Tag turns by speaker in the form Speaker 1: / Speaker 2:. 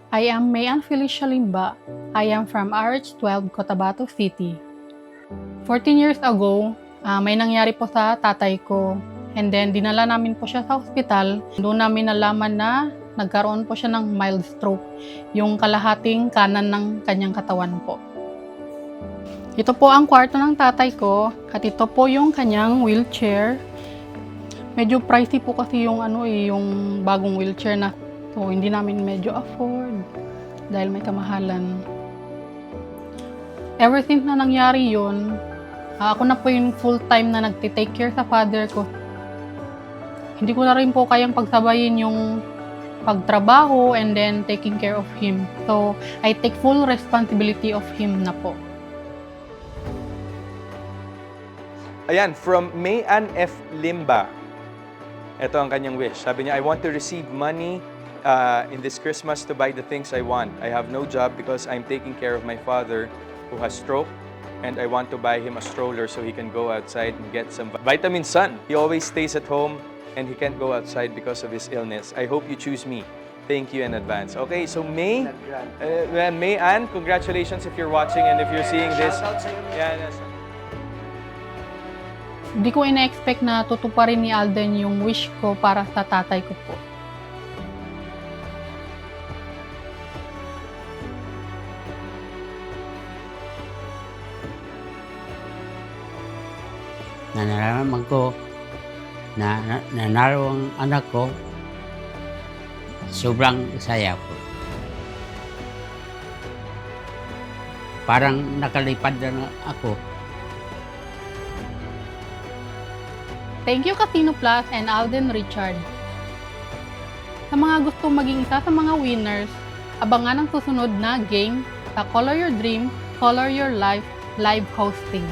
Speaker 1: I am Mayan Felicia Limba. I am from RH12, Cotabato City. 14 years ago, may nangyari po sa tatay ko. And then, dinala namin po siya sa hospital. Doon namin nalaman na nagkaroon po siya ng mild stroke, yung kalahating kanan ng kanyang katawan po. Ito po ang kwarto ng tatay ko at ito po yung kanyang wheelchair. Medyo pricey po kasi yung yung bagong wheelchair na so hindi namin medyo afford dahil may kamahalan. Ever since na nangyari yun, ako na po yung full-time na nagtitake care sa father ko. Hindi ko na rin po kayang pagsabayin yung pagtrabaho and then taking care of him. So, I take full responsibility of him na po.
Speaker 2: Ayan, from Mayan F. Limba. Ito ang kanyang wish. Sabi niya, I want to receive money in this Christmas to buy the things I want. I have no job because I'm taking care of my father who has stroke, and I want to buy him a stroller so he can go outside and get some vitamin sun. He always stays at home and he can't go outside because of his illness. I hope you choose me. Thank you in advance. Okay, so Mayan, congratulations if you're watching and if you're seeing this.
Speaker 1: Hindi ko ina-expect na tutuparin ni Alden yung wish ko para sa tatay ko po.
Speaker 3: Nararamdaman ko na nanalo ang anak ko, sobrang saya po. Parang nakalipad na ako.
Speaker 1: Thank you Casino Plus and Alden Richard. Sa mga gustong maging isa sa mga winners, abangan ang susunod na game sa Color Your Dream, Color Your Life live hosting.